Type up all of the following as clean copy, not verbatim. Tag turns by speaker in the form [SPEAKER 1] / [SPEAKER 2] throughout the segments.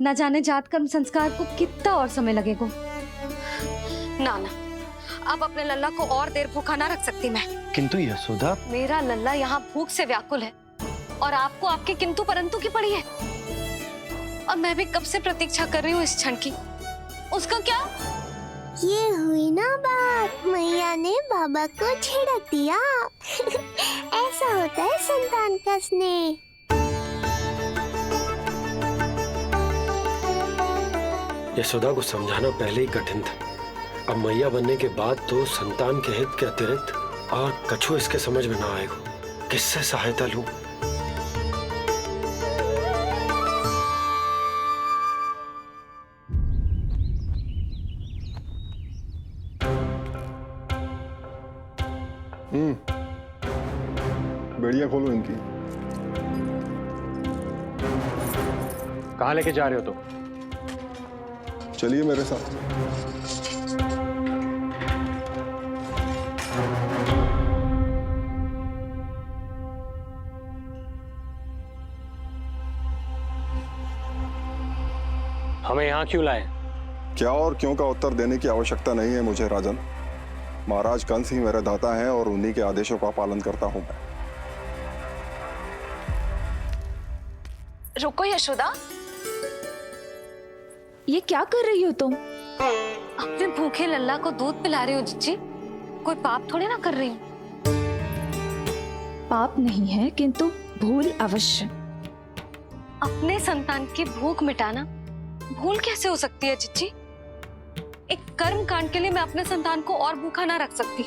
[SPEAKER 1] न जाने जात कर्म संस्कार को कितना और समय लगेगा।
[SPEAKER 2] ना ना, अब अपने लल्ला को और देर भूखा ना रख सकती मैं।
[SPEAKER 3] किंतु यशोदा,
[SPEAKER 2] मेरा लल्ला यहाँ भूख से व्याकुल है और आपको आपके किंतु परंतु की पड़ी है। और मैं भी कब से प्रतीक्षा कर रही हूँ इस क्षण की। उसका क्या?
[SPEAKER 4] ये हुई ना बात, मैया ने बाबा को छिड़क दिया। ऐसा होता है संतान का स्नेह।
[SPEAKER 5] यशोदा को समझाना पहले ही कठिन था, अब मैया बनने के बाद तो संतान के हित के अतिरिक्त और कछु इसके समझ में ना आएगा। किससे सहायता लूं?
[SPEAKER 6] बढ़िया खोलो इनकी।
[SPEAKER 3] कहाँ लेके जा रहे हो तुम?
[SPEAKER 6] चलिए मेरे साथ।
[SPEAKER 3] हमें यहाँ क्यों लाए?
[SPEAKER 6] क्या और क्यों का उत्तर देने की आवश्यकता नहीं है मुझे राजन। महाराज कंस ही मेरे दाता हैं और उन्हीं के आदेशों का पालन करता हूं मैं।
[SPEAKER 2] रुको यशोदा,
[SPEAKER 1] ये क्या कर रही हो तुम?
[SPEAKER 2] अपने भूखे लल्ला को दूध पिला रही हो जिज्जी। कोई पाप थोड़े ना कर रही हूँ।
[SPEAKER 1] पाप नहीं है, किंतु भूल अवश्य।
[SPEAKER 2] अपने संतान की भूख मिटाना भूल कैसे हो सकती है जिज्जी? एक कर्म कांड के लिए मैं अपने संतान को और भूखा ना रख सकती।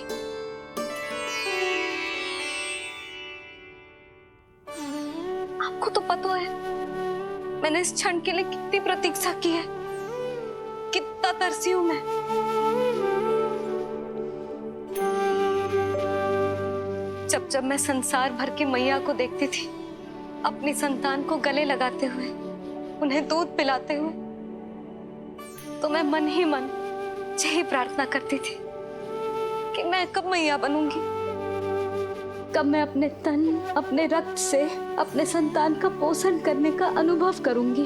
[SPEAKER 2] आपको तो पता है मैंने इस क्षण के लिए कितनी प्रतीक्षा की है, कितना तरसी हूं मैं। जब जब मैं संसार भर की मैया को देखती थी अपनी संतान को गले लगाते हुए, उन्हें दूध पिलाते हुए, तो मैं मन ही मन यही प्रार्थना करती थी कि मैं कब मैया बनूंगी,
[SPEAKER 1] कब मैं अपने तन अपने रक्त से अपने संतान का पोषण करने का अनुभव करूंगी।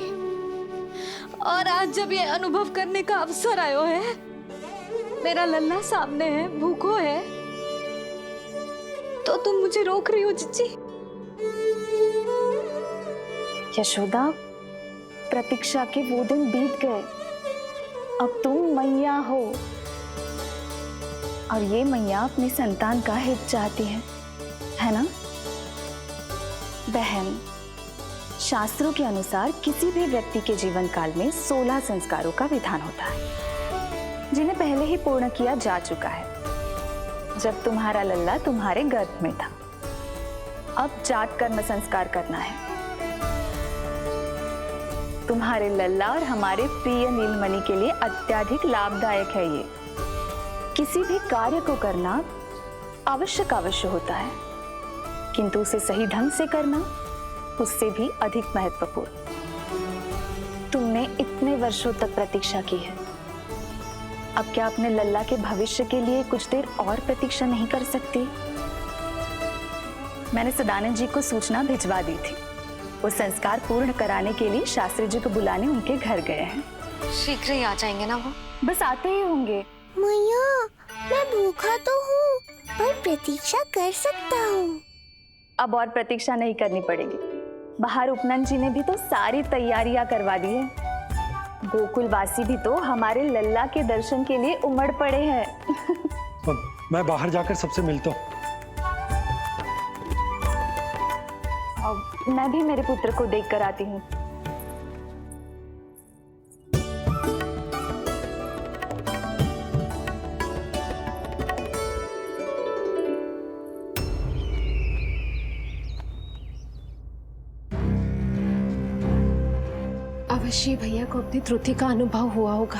[SPEAKER 1] और आज जब ये अनुभव करने का अवसर आयो है, मेरा लल्ला सामने है, भूखो है, तो तुम मुझे रोक रही हो जिज्जी?
[SPEAKER 7] यशोदा, प्रतीक्षा के वो दिन बीत गए। अब तुम मैया हो और ये मैया अपनी संतान का हित चाहती है ना बहन? शास्त्रों के अनुसार किसी भी व्यक्ति के जीवन काल में 16 संस्कारों का विधान होता है, जिन्हें पहले ही पूर्ण किया जा चुका है जब तुम्हारा लल्ला तुम्हारे गर्भ में था। अब जात कर्म संस्कार करना है। तुम्हारे लल्ला और हमारे प्रिय नीलमणि के लिए अत्यधिक लाभदायक है ये। किसी भी कार्य को करना अवश्य होता है, किंतु उसे सही ढंग से करना उससे भी अधिक महत्वपूर्ण। तुमने इतने वर्षों तक प्रतीक्षा की है, अब क्या अपने लल्ला के भविष्य के लिए कुछ देर और प्रतीक्षा नहीं कर सकती? मैंने सदानंद जी को सूचना भिजवा दी थी। वो संस्कार पूर्ण कराने के लिए शास्त्री जी को बुलाने उनके घर गए हैं।
[SPEAKER 2] शीघ्र ही आ जाएंगे ना वो?
[SPEAKER 7] बस आते ही होंगे।
[SPEAKER 4] मैया, मैं भूखा तो हूँ पर प्रतीक्षा कर सकता हूँ।
[SPEAKER 7] अब और प्रतीक्षा नहीं करनी पड़ेगी। बाहर उपनंद जी ने भी तो सारी तैयारियां करवा दी है। गोकुलवासी भी तो हमारे लल्ला के दर्शन के लिए उमड़ पड़े हैं।
[SPEAKER 5] मैं बाहर जाकर सबसे मिलता हूँ।
[SPEAKER 7] अब मैं भी मेरे पुत्र को देख कर आती हूँ।
[SPEAKER 8] अवश्य भैया को अपनी त्रुटि का अनुभव हुआ होगा,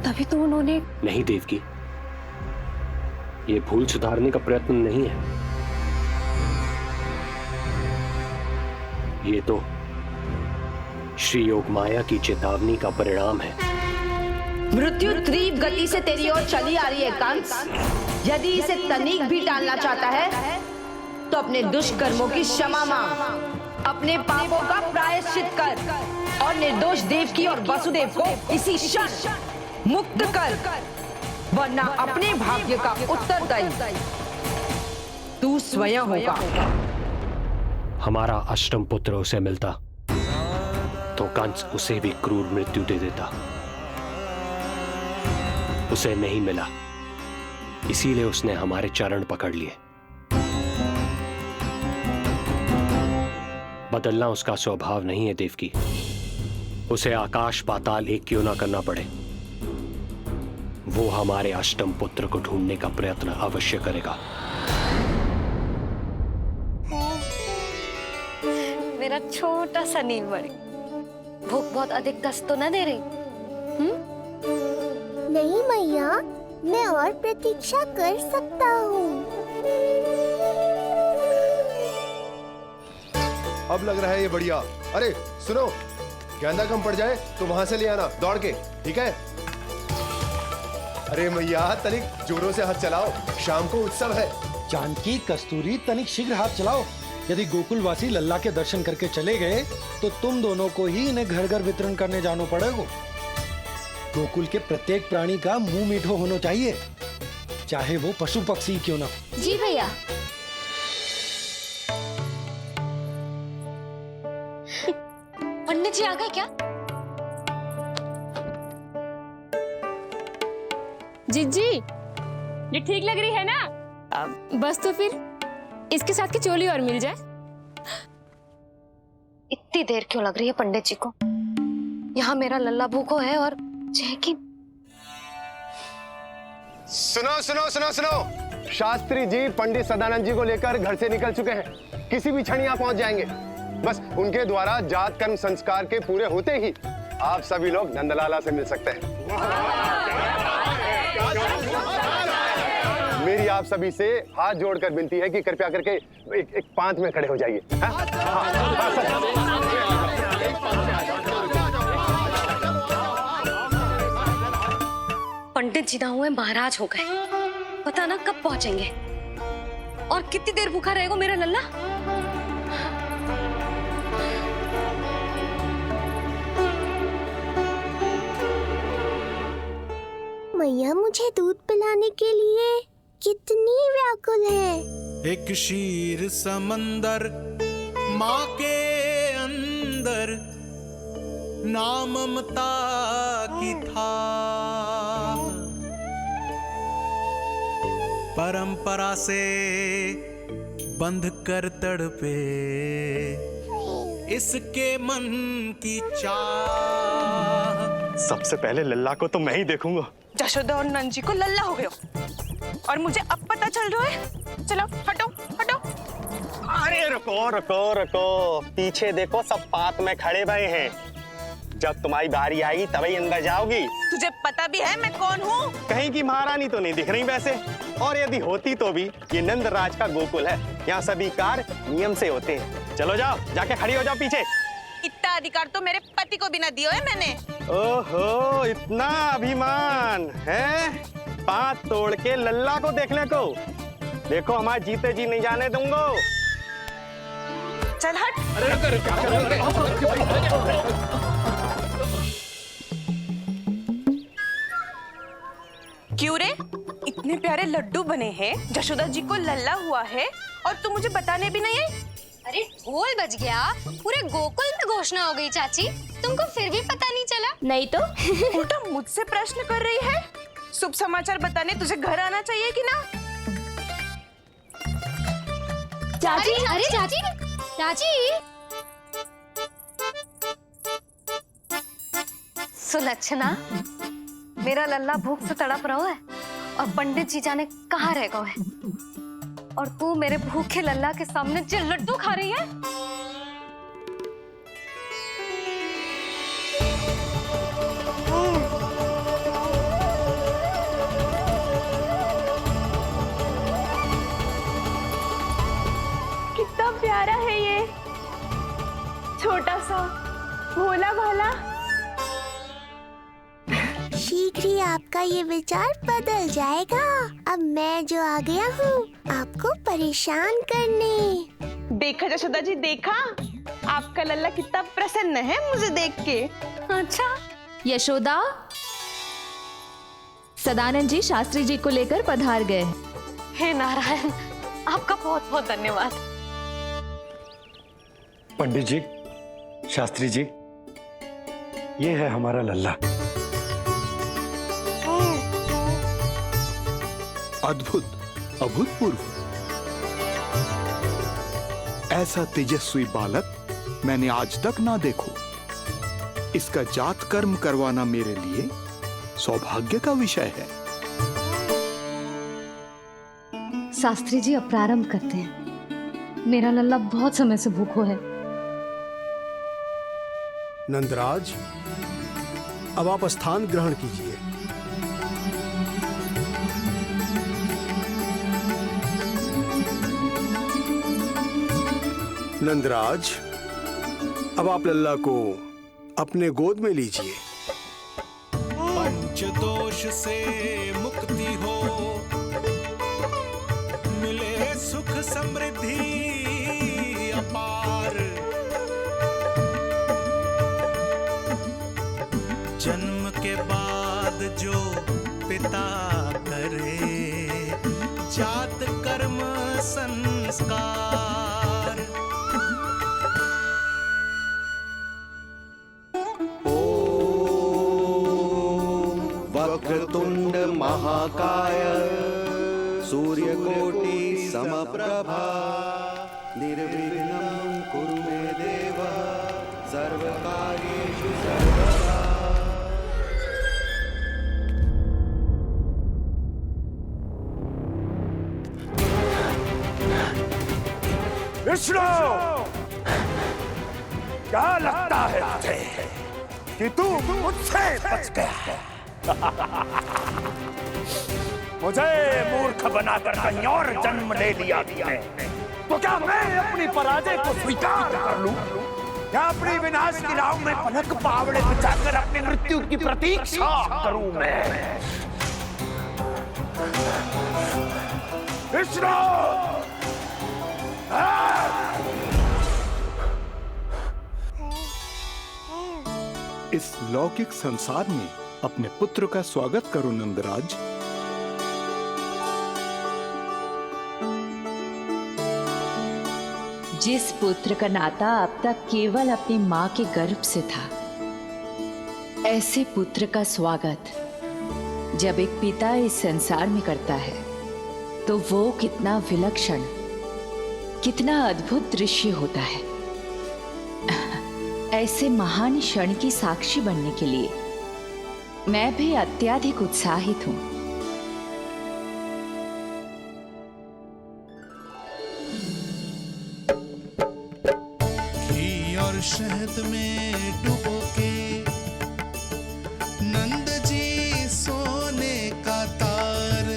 [SPEAKER 8] तभी तो उन्होंने।
[SPEAKER 5] नहीं देवकी, ये भूल सुधारने का प्रयत्न नहीं है, ये तो श्री योग माया की चेतावनी का परिणाम है।
[SPEAKER 9] मृत्यु तीव्र गति से तेरी ओर चली आ रही है कंस। यदि इसे तनिक भी टालना चाहता है तो अपने दुष्कर्मों की क्षमा मांग। अपने पापों का प्रायश्चित कर और निर्दोष देवकी और वसुदेव को इसी क्षण मुक्त कर, वरना अपने भाग्य का उत्तरदायी तू स्वयं होगा।
[SPEAKER 3] हमारा अष्टम पुत्र उसे मिलता तो कंस उसे भी क्रूर मृत्यु दे देता। उसे नहीं मिला, इसीलिए उसने हमारे चरण पकड़ लिए। बदलना उसका स्वभाव नहीं है देवकी। उसे आकाश पाताल एक क्यों ना करना पड़े, वो हमारे अष्टम पुत्र को ढूंढने का प्रयत्न अवश्य करेगा।
[SPEAKER 2] मेरा छोटा सा नीलमणि, भूख बहुत अधिक कष्ट तो न दे रही?
[SPEAKER 4] नहीं मैया, मैं और प्रतीक्षा कर सकता हूँ।
[SPEAKER 10] अब लग रहा है ये बढ़िया। अरे सुनो, गेंदा कम पड़ जाए तो वहां से ले आना दौड़ के, ठीक है? अरे मैया तनिक जोरों से हाथ चलाओ, शाम को उत्सव है।
[SPEAKER 11] जानकी, कस्तूरी, तनिक शीघ्र हाथ चलाओ। यदि गोकुलवासी लल्ला के दर्शन करके चले गए तो तुम दोनों को ही इन्हें घर घर वितरण करने जाना पड़ेगा। गोकुल के प्रत्येक प्राणी का मुंह मीठो होना चाहिए, चाहे वो पशु पक्षी क्यों ना।
[SPEAKER 1] जी भैया।
[SPEAKER 2] पंडित जी आ गए क्या?
[SPEAKER 12] जीजी, ये ठीक लग रही है ना? बस तो फिर इसके साथ की चोली और मिल जाए।
[SPEAKER 2] इतनी देर क्यों लग रही है पंडित जी को? यहाँ मेरा लल्ला भूखो है और जय की।
[SPEAKER 10] सुनो सुनो सुनो सुनो, शास्त्री जी पंडित सदानंद जी को लेकर घर से निकल चुके हैं। किसी भी क्षण यहाँ पहुंच जाएंगे। बस उनके द्वारा जात कर्म संस्कार के पूरे होते ही आप सभी लोग नंदलाला से मिल सकते हैं। मेरी आप सभी से हाथ जोड़कर विनती है कि कृपया करके एक पांत में खड़े हो जाइए।
[SPEAKER 2] पंडित जी ना हुए महाराज हो गए, पता ना कब पहुंचेंगे और कितनी देर भूखा रहेगा मेरा लल्ला।
[SPEAKER 4] मैया मुझे दूध पिलाने के लिए कितनी व्याकुल है।
[SPEAKER 13] एक शीर समंदर माँ के अंदर, ना ममता की था, परंपरा से बंध कर तड़पे इसके मन की चाह।
[SPEAKER 14] सबसे पहले लल्ला को तो मैं ही देखूंगा।
[SPEAKER 15] जशोदा और नंद जी को लल्ला हो गयो और मुझे अब पता चल रहा है। चलो हटो हटो।
[SPEAKER 14] अरे रुको रुको रुको, पीछे देखो, सब पात में खड़े भये हैं। जब तुम्हारी बारी आएगी तभी अंदर जाओगी।
[SPEAKER 15] तुझे पता भी है मैं कौन हूँ?
[SPEAKER 14] कहीं की महारानी तो नहीं दिख रही वैसे, और यदि होती तो भी ये नंदराज का गोकुल है, यहाँ सभी कार्य नियम से होते हैं। चलो जाओ, जाके खड़ी हो जाओ पीछे।
[SPEAKER 15] इतना अधिकार तो मेरे पति को भी ना दिया है मैंने।
[SPEAKER 14] ओहो, इतना अभिमान है? पांव तोड़ के लल्ला को देखने को। देखो हमारे जीते जी नहीं जाने दूंगा।
[SPEAKER 15] चल हट। क्यों रे, इतने प्यारे लड्डू बने हैं, जशोदा जी को लल्ला हुआ है और तू मुझे बताने भी नहीं आई?
[SPEAKER 1] अरे ढोल बज गया, पूरे गोकुल में घोषणा हो गई चाची, तुमको फिर भी पता नहीं चला? नहीं तो
[SPEAKER 15] उल्टा मुझसे प्रश्न कर रही है। शुभ समाचार बताने तुझे घर आना चाहिए कि ना?
[SPEAKER 1] चाची, अरे चाची, चाची।
[SPEAKER 2] सुलक्षणा, मेरा लल्ला भूख से तड़प रहा है और पंडित जी जाने कहाँ रह गए हैं, और तू मेरे भूखे लल्ला के सामने जो लड्डू खा रही है।
[SPEAKER 15] कितना प्यारा है ये, छोटा सा भोला भाला।
[SPEAKER 4] शीघ्र ही आपका ये विचार बदल जाएगा। अब मैं जो आ गया हूँ आपको परेशान करने।
[SPEAKER 15] देखा जशोदा जी, देखा आपका लल्ला कितना प्रसन्न है मुझे देख के।
[SPEAKER 2] अच्छा,
[SPEAKER 7] यशोदा, सदानंद जी शास्त्री जी को लेकर पधार गए।
[SPEAKER 2] हे नारायण, आपका बहुत बहुत धन्यवाद।
[SPEAKER 5] पंडित जी, शास्त्री जी, ये है हमारा लल्ला।
[SPEAKER 16] अद्भुत, अभूतपूर्व। ऐसा तेजस्वी बालक मैंने आज तक ना देखो। इसका जात कर्म करवाना मेरे लिए सौभाग्य का विषय है।
[SPEAKER 1] शास्त्री जी, अब प्रारंभ करते हैं। मेरा लल्ला बहुत समय से भूखो है।
[SPEAKER 13] नंदराज, अब आप स्थान ग्रहण कीजिए। नंदराज, अब आप लल्ला को अपने गोद में लीजिए।
[SPEAKER 17] पंचदोष से मुक्ति हो, मिले सुख समृद्धि अपार। जन्म के बाद जो पिता करे, जात कर्म संस्कार।
[SPEAKER 18] वक्रतुंड महाकाय, सूर्यकोटि समप्रभा, निर्विघ्नं कुरु मे देव, सर्वकार्येषु सर्वदा।
[SPEAKER 19] विष्णु, क्या लगता है तुझे कि तू मुझसे बच गया है? मुझे मूर्ख बनाकर कहीं और जन्म ले लिया तुमने, तो क्या मैं अपनी पराजय को स्वीकार कर लूं? क्या अपनी विनाश की राह में पलक पावड़े बचाकर अपनी मृत्यु की प्रतीक्षा करूं मैं? विष्णु,
[SPEAKER 16] इस लौकिक संसार में अपने पुत्र का स्वागत करो नंदराज।
[SPEAKER 20] जिस पुत्र का नाता अब तक केवल अपनी मां के गर्भ से था, ऐसे पुत्र का स्वागत जब एक पिता इस संसार में करता है तो वो कितना विलक्षण, कितना अद्भुत दृश्य होता है। ऐसे महान क्षण की साक्षी बनने के लिए मैं भी अत्यधिक उत्साहित हूं।
[SPEAKER 17] घी और शहद में डुबो के नंद जी सोने का तार,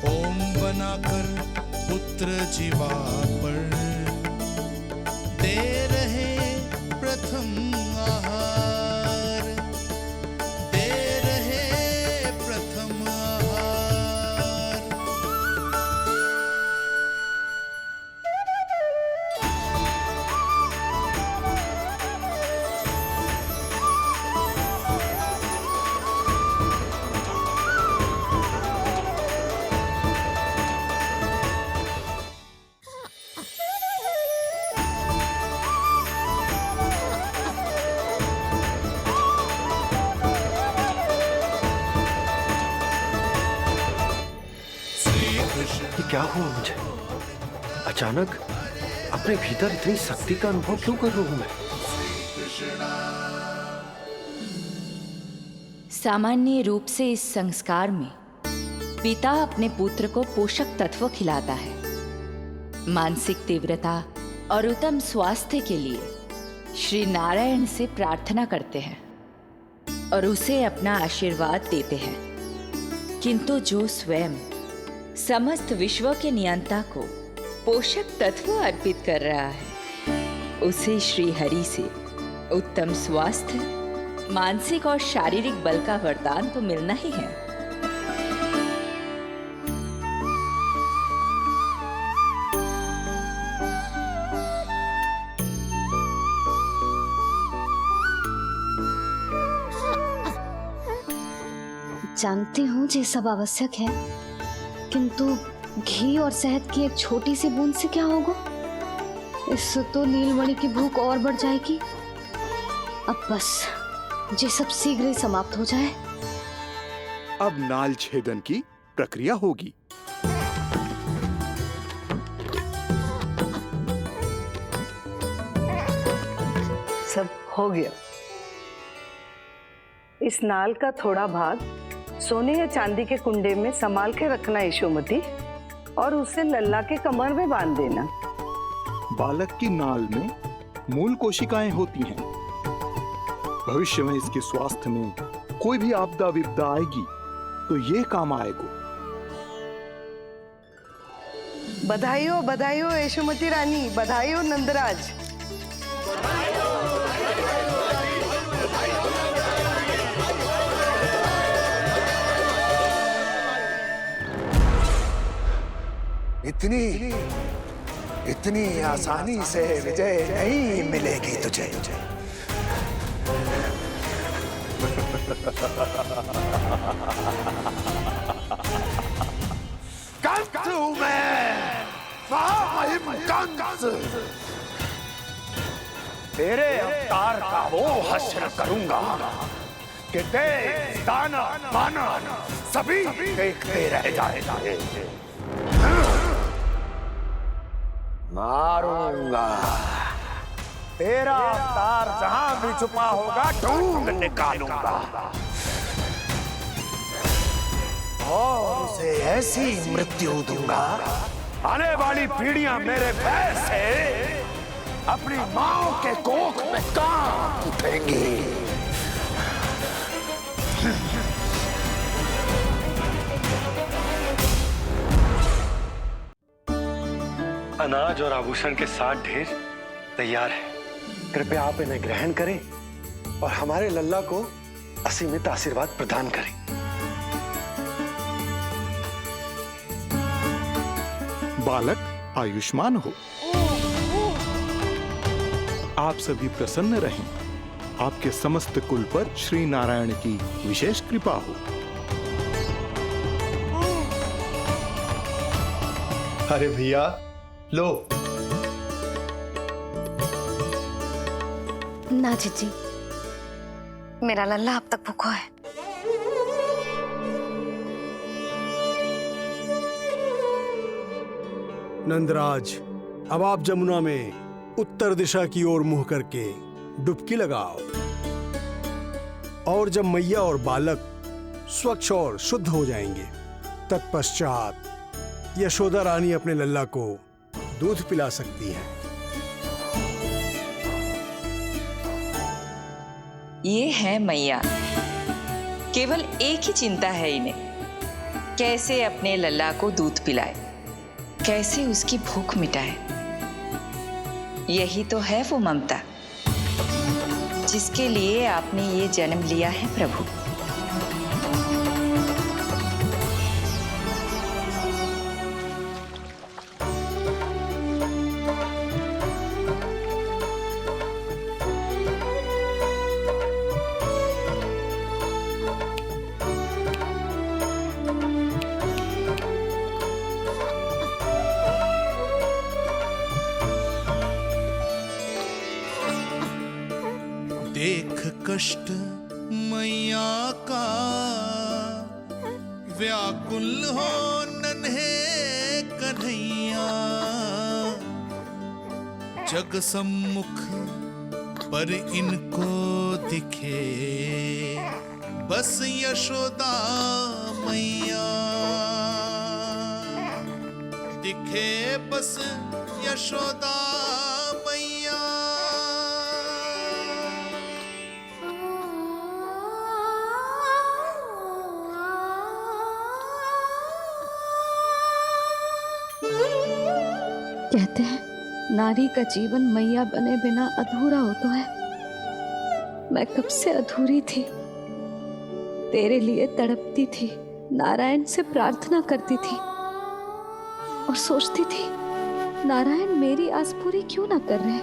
[SPEAKER 17] ओम बनाकर पुत्र जीवा पर दे रहे प्रथम आहार, दे रहे प्रथम आहार।
[SPEAKER 5] ये क्या हुआ मुझे? अचानक अपने भीतर इतनी शक्ति का अनुभव क्यों कर रहा हूं मैं?
[SPEAKER 20] सामान्य रूप से इस संस्कार में पिता अपने पुत्र को पोषक तत्व खिलाता है। मानसिक तीव्रता और उत्तम स्वास्थ्य के लिए श्री नारायण से प्रार्थना करते हैं और उसे अपना आशीर्वाद देते हैं। किंतु जो स्वयं समस्त विश्व के नियंता को पोषक तत्व अर्पित कर रहा है, उसे श्री हरि से उत्तम स्वास्थ्य, मानसिक और शारीरिक बल का वरदान तो मिलना ही है।
[SPEAKER 1] जानती हूँ ये सब आवश्यक है, किंतु घी और शहद की एक छोटी सी बूंद से क्या होगा? इससे तो नीलमणि की भूख और बढ़ जाएगी। अब बस ये सब शीघ्र ही समाप्त हो जाए।
[SPEAKER 16] अब नाल छेदन की प्रक्रिया होगी।
[SPEAKER 21] सब हो गया। इस नाल का थोड़ा भाग सोने या चांदी के कुंडे में संभाल के रखना यशोमती, और उसे लल्ला के कमर में बांध देना।
[SPEAKER 16] बालक की नाल में मूल कोशिकाएं होती हैं। भविष्य में इसके स्वास्थ्य में कोई भी आपदा विपदा आएगी तो ये काम आएगा।
[SPEAKER 21] बधाई हो यशोमती रानी, बधाई हो नंदराज।
[SPEAKER 19] इतनी आसानी से विजय नहीं मिलेगी तुझे। कंस हूं मैं, कंस। तेरे अवतार का वो हश्र करूंगा कि देश, दाना, माना सभी देखते रह जाएंगे। मारूंगा तेरा अवतार, जहां भी छुपा होगा ढूंढ निकालूंगा और उसे ऐसी मृत्यु दूंगा, आने वाली पीढ़ियां मेरे भय से अपनी मां के कोख में कांप उठेंगी।
[SPEAKER 5] अनाज और आभूषण के साथ ढेर तैयार है। कृपया आप इन्हें ग्रहण करें और हमारे लल्ला को असीमित आशीर्वाद प्रदान करें।
[SPEAKER 16] बालक आयुष्मान हो। आप सभी प्रसन्न रहें। आपके समस्त कुल पर श्री नारायण की विशेष कृपा हो।
[SPEAKER 10] अरे भैया लो।
[SPEAKER 2] ना जीजी, मेरा लल्ला अब तक भूखा है।
[SPEAKER 13] नंदराज, अब आप जमुना में उत्तर दिशा की ओर मुंह करके डुबकी लगाओ, और जब मैया और बालक स्वच्छ और शुद्ध हो जाएंगे, तत्पश्चात यशोदा रानी अपने लल्ला को दूध पिला सकती है।
[SPEAKER 20] ये है मैया, केवल एक ही चिंता है इन्हें, कैसे अपने लल्ला को दूध पिलाए, कैसे उसकी भूख मिटाए। यही तो है वो ममता जिसके लिए आपने ये जन्म लिया है प्रभु।
[SPEAKER 17] देख कष्ट मैया का, व्याकुल हो नन्हे कन्हैया। जग सम्मुख पर इनको दिखे बस यशोदा मैया, दिखे बस यशोदा मैया।
[SPEAKER 1] कहते हैं नारी का जीवन मैया बने बिना अधूरा होता है। मैं कब से अधूरी थी, तेरे लिए तड़पती थी, नारायण से प्रार्थना करती थी और सोचती थी नारायण मेरी आस पूरी क्यों ना कर रहे।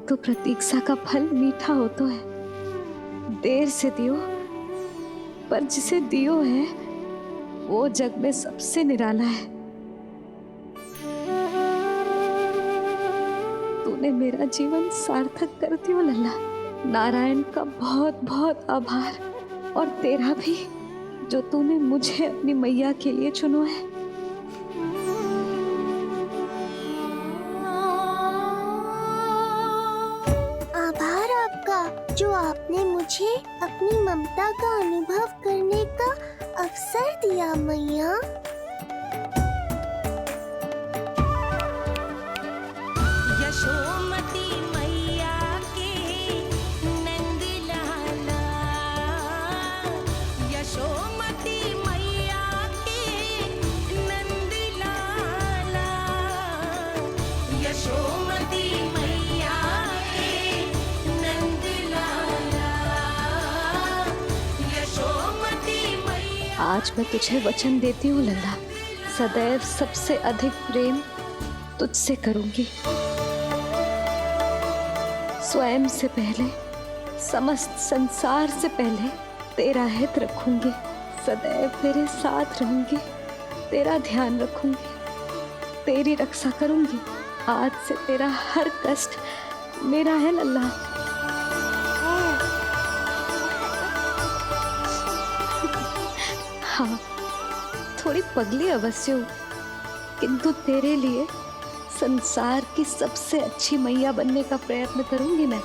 [SPEAKER 1] तो प्रतीक्षा का फल मीठा हो तो है, देर से दियो, पर जिसे दियो है वो जग में सबसे निराला है। तूने मेरा जीवन सार्थक कर दियो लल्ला। नारायण का बहुत बहुत आभार, और तेरा भी, जो तूने मुझे अपनी मैया के लिए चुनो है।
[SPEAKER 4] आभार आपका, जो आपने मुझे अपनी ममता का अनुभव करने का अवसर दिया मैया।
[SPEAKER 6] यशोमती मैया के नंद लाला, यशोमती मैया के नंद लाला, यशोमती मैया के नंद लाला, यशोमती मैया।
[SPEAKER 1] आज मैं तुझे वचन देती हूँ लल्ला, सदैव सबसे अधिक प्रेम तुझसे करूंगी। स्वयं से पहले, समस्त संसार से पहले तेरा हित रखूंगी। सदैव तेरे साथ रहूंगी, तेरा ध्यान रखूंगी, तेरी रक्षा करूंगी। आज से तेरा हर कष्ट मेरा है लल्ला। हाँ, थोड़ी पगली अवश्य हूँ, किंतु तेरे लिए संसार की सबसे अच्छी मैया बनने का प्रयत्न करूंगी मैं।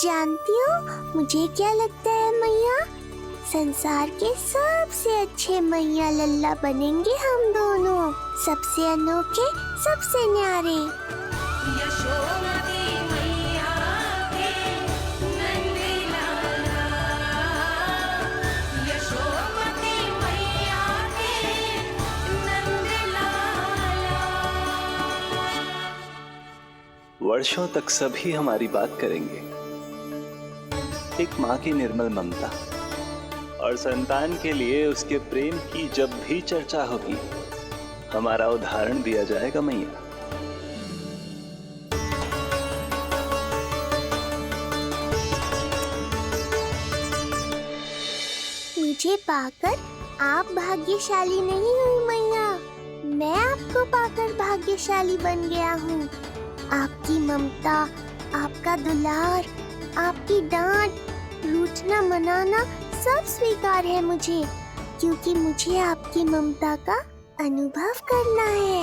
[SPEAKER 4] जानती हो मुझे क्या लगता है मैया? संसार के सबसे अच्छे मैया लल्ला बनेंगे हम दोनों, सबसे अनोखे, सबसे न्यारे।
[SPEAKER 6] यशोमती मैया के नंद लाला, यशोमती मैया के नंद लाला।
[SPEAKER 22] वर्षों तक सभी हमारी बात करेंगे। एक माँ की निर्मल ममता और संतान के लिए उसके प्रेम की जब भी चर्चा होगी, हमारा उदाहरण दिया जाएगा मैया।
[SPEAKER 4] मुझे पाकर आप भाग्यशाली नहीं हुई मैया, मैं आपको पाकर भाग्यशाली बन गया हूँ। आपकी ममता, आपका दुलार, आपकी डांट, रूठना मनाना सब स्वीकार है मुझे, क्योंकि मुझे आपकी ममता का अनुभव करना है।